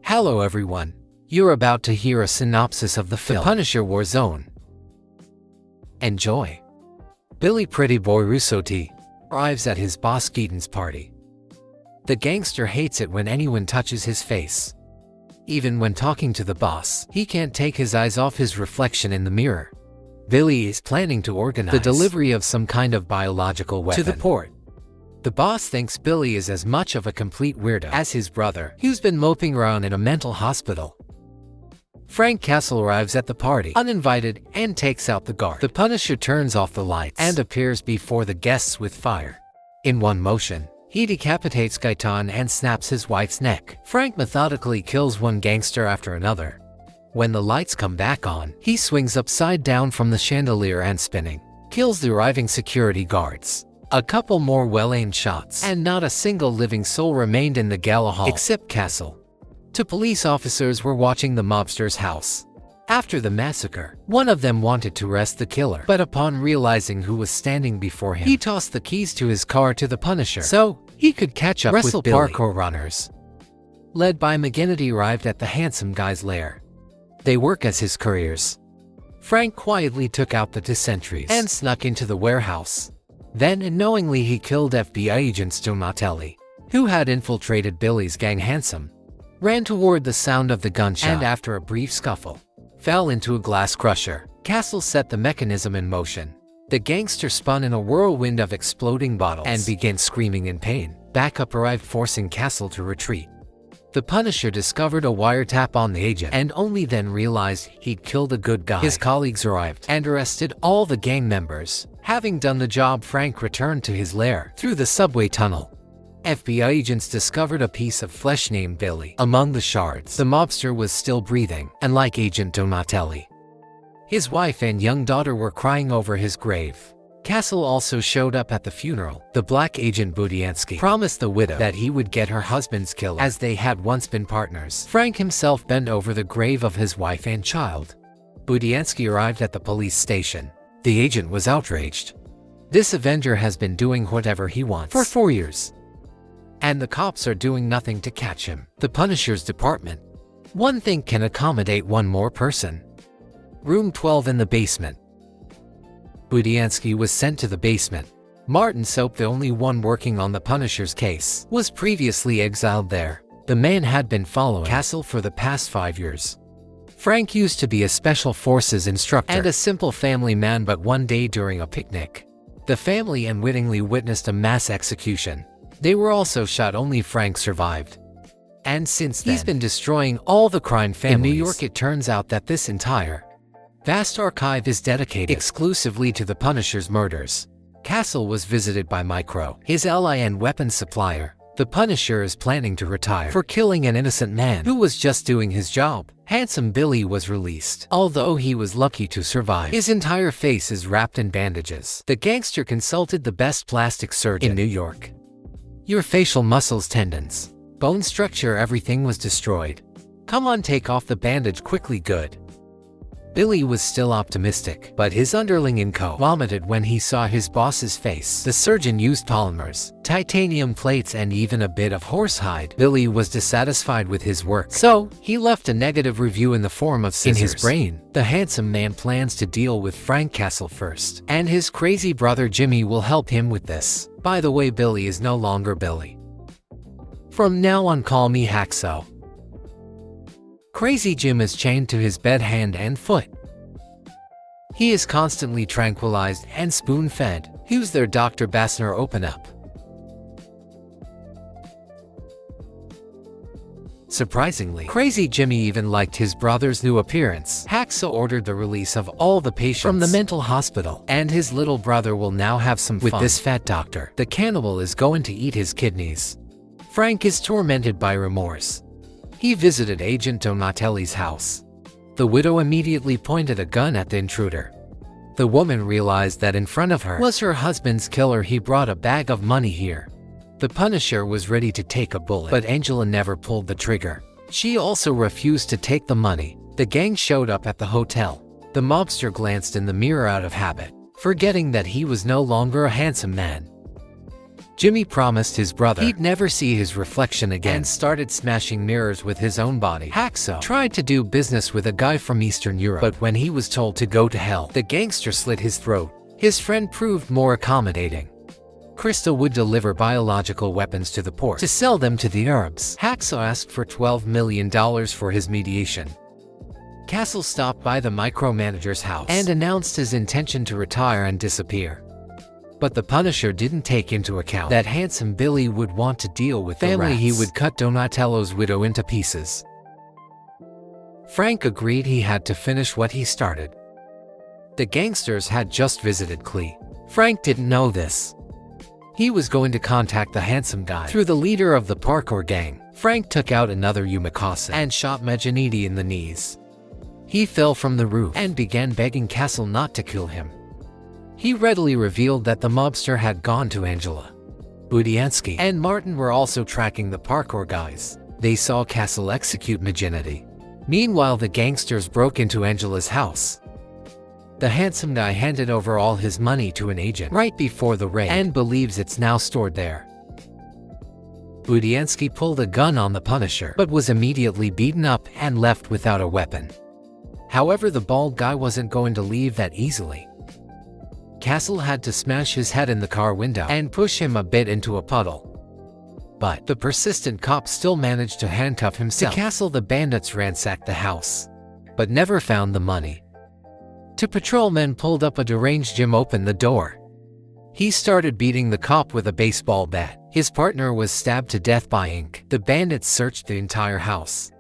Hello everyone. You're about to hear a synopsis of the film The Punisher Warzone. Enjoy. Billy Pretty Boy Russotti arrives at his boss Keaton's party. The gangster hates it when anyone touches his face. Even when talking to the boss, he can't take his eyes off his reflection in the mirror. Billy is planning to organize the delivery of some kind of biological weapon to the port. The boss thinks Billy is as much of a complete weirdo as his brother, who's been moping around in a mental hospital. Frank Castle arrives at the party, uninvited, and takes out the guard. The Punisher turns off the lights and appears before the guests with fire. In one motion, he decapitates Gaetan and snaps his wife's neck. Frank methodically kills one gangster after another. When the lights come back on, he swings upside down from the chandelier and spinning, kills the arriving security guards. A couple more well-aimed shots, and not a single living soul remained in the gala hall except Castle. Two police officers were watching the mobster's house. After the massacre, one of them wanted to arrest the killer, but upon realizing who was standing before him, he tossed the keys to his car to the Punisher so he could catch up with Billy. Parkour runners, led by McGinnity, arrived at the handsome guy's lair. They work as his couriers. Frank quietly took out the two sentries and snuck into the warehouse. Then, unknowingly, he killed FBI agent Donatelli, who had infiltrated Billy's gang. Handsome ran toward the sound of the gunshot and, after a brief scuffle, fell into a glass crusher. Castle set the mechanism in motion. The gangster spun in a whirlwind of exploding bottles and began screaming in pain. Backup arrived, forcing Castle to retreat. The Punisher discovered a wiretap on the agent and only then realized he'd killed a good guy. His colleagues arrived and arrested all the gang members. Having done the job, Frank returned to his lair through the subway tunnel. FBI agents discovered a piece of flesh named Billy among the shards. The mobster was still breathing, and like Agent Donatelli, his wife and young daughter were crying over his grave. Castle also showed up at the funeral. The black agent Budiansky promised the widow that he would get her husband's killer, as they had once been partners. Frank himself bent over the grave of his wife and child. Budiansky arrived at the police station. The agent was outraged. This Avenger has been doing whatever he wants for 4 years, and the cops are doing nothing to catch him. The Punisher's department, one thing, can accommodate one more person. Room 12 in the basement. Budiansky was sent to the basement. Martin Soap, the only one working on the Punisher's case, was previously exiled there. The man had been following Castle for the past 5 years. Frank used to be a special forces instructor and a simple family man, but one day during a picnic, the family unwittingly witnessed a mass execution. They were also shot. Only Frank survived. And since then, he's been destroying all the crime families in New York. It turns out that this entire vast archive is dedicated exclusively to the Punisher's murders. Castle was visited by Micro, his ally and weapons supplier. The Punisher is planning to retire for killing an innocent man who was just doing his job. Handsome Billy was released, although he was lucky to survive. His entire face is wrapped in bandages. The gangster consulted the best plastic surgeon in New York. Your facial muscles, tendons, bone structure, everything was destroyed. Come on, take off the bandage quickly. Good. Billy was still optimistic, but his underling Inco vomited when he saw his boss's face. The surgeon used polymers, titanium plates, and even a bit of horsehide. Billy was dissatisfied with his work, so he left a negative review in the form of scissors. In his brain, the handsome man plans to deal with Frank Castle first, and his crazy brother Jimmy will help him with this. By the way, Billy is no longer Billy. From now on, call me Hacksaw. Crazy Jim is chained to his bed, hand and foot. He is constantly tranquilized and spoon-fed. Who's there, Dr. Bassner? Open up. Surprisingly, Crazy Jimmy even liked his brother's new appearance. Hacksaw ordered the release of all the patients from the mental hospital, and his little brother will now have some fun with this fat doctor. The cannibal is going to eat his kidneys. Frank is tormented by remorse. He visited Agent Donatelli's house. The widow immediately pointed a gun at the intruder. The woman realized that in front of her was her husband's killer. He brought a bag of money here. The Punisher was ready to take a bullet, but Angela never pulled the trigger. She also refused to take the money. The gang showed up at the hotel. The mobster glanced in the mirror out of habit, forgetting that he was no longer a handsome man. Jimmy promised his brother he'd never see his reflection again and started smashing mirrors with his own body. Hacksaw tried to do business with a guy from Eastern Europe, but when he was told to go to hell, the gangster slit his throat. His friend proved more accommodating. Krista would deliver biological weapons to the port to sell them to the Arabs. Hacksaw asked for $12 million for his mediation. Castle stopped by the micromanager's house and announced his intention to retire and disappear. But the Punisher didn't take into account that handsome Billy would want to deal with the rats. He would cut Donatello's widow into pieces. Frank agreed he had to finish what he started. The gangsters had just visited Clee. Frank didn't know this. He was going to contact the handsome guy through the leader of the parkour gang. Frank took out another Yumikasa and shot Mejanidi in the knees. He fell from the roof and began begging Castle not to kill him. He readily revealed that the mobster had gone to Angela. Budiansky and Martin were also tracking the parkour guys. They saw Castle execute Mejanidi. Meanwhile, the gangsters broke into Angela's house. The handsome guy handed over all his money to an agent right before the raid and believes it's now stored there. Budiansky pulled a gun on the Punisher but was immediately beaten up and left without a weapon. However, the bald guy wasn't going to leave that easily. Castle had to smash his head in the car window and push him a bit into a puddle. But the persistent cop still managed to handcuff himself. To Castle, the bandits ransacked the house, but never found the money. Two patrolmen pulled up a deranged Jim opened the door. He started beating the cop with a baseball bat. His partner was stabbed to death by Ink. The bandits searched the entire house.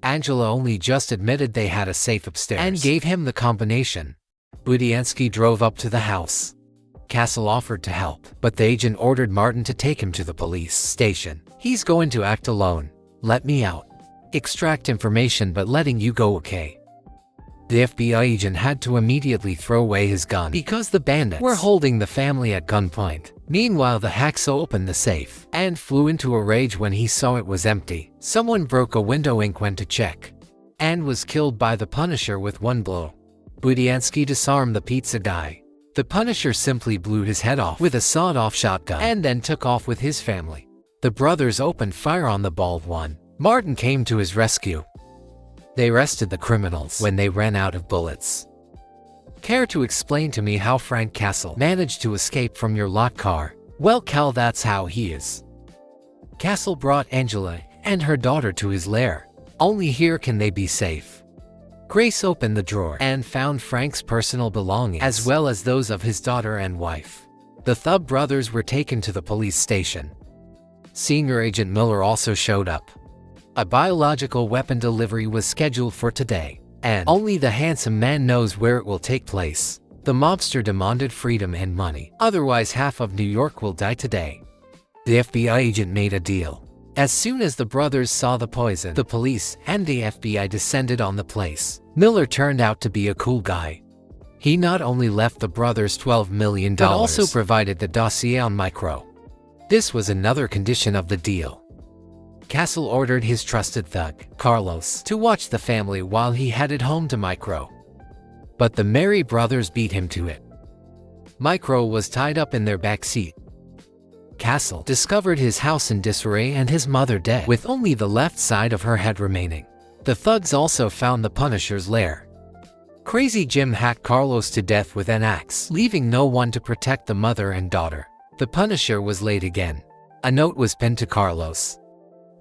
Angela only just admitted they had a safe upstairs and gave him the combination. Budiansky drove up to the house. Castle offered to help, but the agent ordered Martin to take him to the police station. He's going to act alone. Let me out. Extract information, but letting you go, okay? The FBI agent had to immediately throw away his gun because the bandits were holding the family at gunpoint. Meanwhile, the hacksaw opened the safe and flew into a rage when he saw it was empty. Someone broke a window. Ink went to check and was killed by the Punisher with one blow. Budiansky disarmed the pizza guy. The Punisher simply blew his head off with a sawed-off shotgun and then took off with his family. The brothers opened fire on the bald one. Martin came to his rescue. They arrested the criminals when they ran out of bullets. Care to explain to me how Frank Castle managed to escape from your locked car? Well, Cal, that's how he is. Castle brought Angela and her daughter to his lair. Only here can they be safe. Grace opened the drawer and found Frank's personal belongings as well as those of his daughter and wife. The Thub brothers were taken to the police station. Senior Agent Miller also showed up. A biological weapon delivery was scheduled for today, and only the handsome man knows where it will take place. The mobster demanded freedom and money, otherwise half of New York will die today. The FBI agent made a deal. As soon as the brothers saw the poison, the police and the FBI descended on the place. Miller turned out to be a cool guy. He not only left the brothers $12 million, but also provided the dossier on Micro. This was another condition of the deal. Castle ordered his trusted thug, Carlos, to watch the family while he headed home to Micro. But the Merry brothers beat him to it. Micro was tied up in their back seat. Castle discovered his house in disarray and his mother dead, with only the left side of her head remaining. The thugs also found the Punisher's lair. Crazy Jim hacked Carlos to death with an axe, leaving no one to protect the mother and daughter. The Punisher was late again. A note was pinned to Carlos.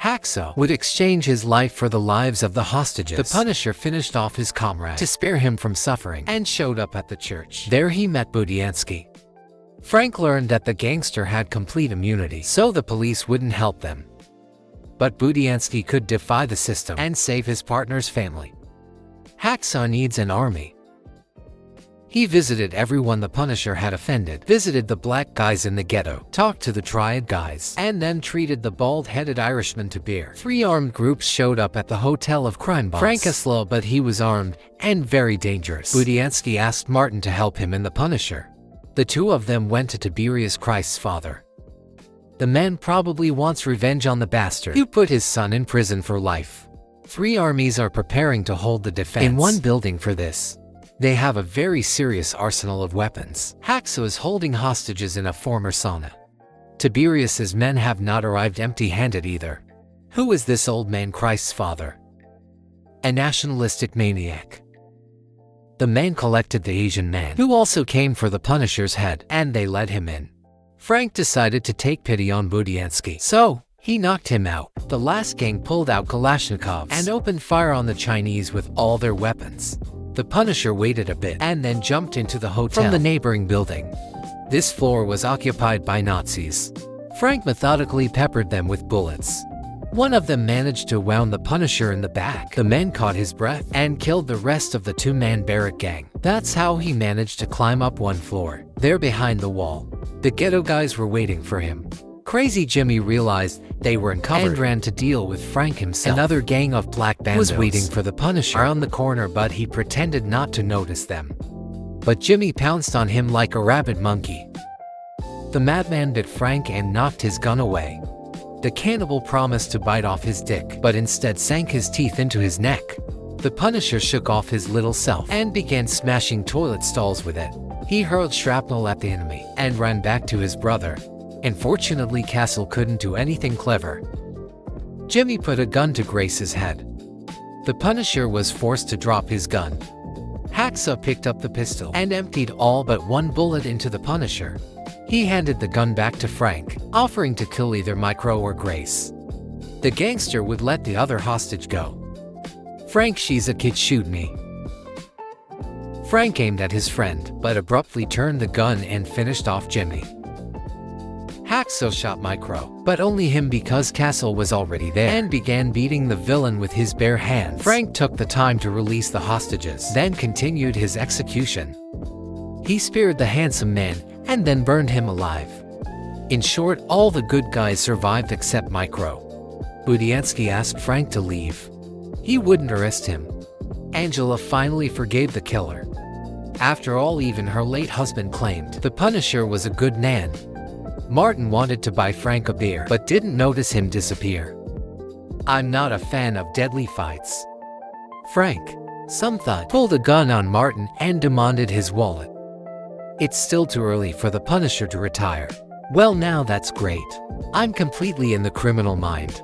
Hacksaw would exchange his life for the lives of the hostages. The Punisher finished off his comrade to spare him from suffering and showed up at the church. There he met Budiansky. Frank learned that the gangster had complete immunity, so the police wouldn't help them. But Budiansky could defy the system and save his partner's family. Hacksaw needs an army. He visited everyone the Punisher had offended, visited the black guys in the ghetto, talked to the Triad guys, and then treated the bald-headed Irishman to beer. 3 armed groups showed up at the hotel of crime boss. Frank is slow, but he was armed and very dangerous. Budiansky asked Martin to help him in the Punisher. The two of them went to Tiberius Christ's father. The man probably wants revenge on the bastard who put his son in prison for life. 3 armies are preparing to hold the defense in one building for this. They have a very serious arsenal of weapons. Hacksaw is holding hostages in a former sauna. Tiberius's men have not arrived empty-handed either. Who is this old man, Christ's father? A nationalistic maniac. The man collected the Asian man, who also came for the Punisher's head, and they let him in. Frank decided to take pity on Budiansky, so he knocked him out. The last gang pulled out Kalashnikovs and opened fire on the Chinese with all their weapons. The Punisher waited a bit and then jumped into the hotel from the neighboring building. This floor was occupied by Nazis. Frank methodically peppered them with bullets. One of them managed to wound the Punisher in the back. The man caught his breath and killed the rest of the two-man barrack gang. That's how he managed to climb up one floor. There behind the wall, the ghetto guys were waiting for him. Crazy Jimmy realized they were uncovered and ran to deal with Frank himself. Another gang of black bandos was waiting for the Punisher around the corner, but he pretended not to notice them. But Jimmy pounced on him like a rabid monkey. The madman bit Frank and knocked his gun away. The cannibal promised to bite off his dick, but instead sank his teeth into his neck. The Punisher shook off his little self and began smashing toilet stalls with it. He hurled shrapnel at the enemy and ran back to his brother. Unfortunately, Castle couldn't do anything clever. Jimmy put a gun to Grace's head. The Punisher was forced to drop his gun. Hacksaw picked up the pistol and emptied all but one bullet into the Punisher. He handed the gun back to Frank, offering to kill either Micro or Grace. The gangster would let the other hostage go. Frank, she's a kid, shoot me. Frank aimed at his friend, but abruptly turned the gun and finished off Jimmy. Hacksaw shot Micro, but only him because Castle was already there, and began beating the villain with his bare hands. Frank took the time to release the hostages, then continued his execution. He speared the handsome man, and then burned him alive. In short, all the good guys survived except Micro. Budiansky asked Frank to leave. He wouldn't arrest him. Angela finally forgave the killer. After all, even her late husband claimed the Punisher was a good man. Martin wanted to buy Frank a beer, but didn't notice him disappear. I'm not a fan of deadly fights. Frank, some thud, pulled a gun on Martin and demanded his wallet. It's still too early for the Punisher to retire. Well, now that's great. I'm completely in the criminal mind.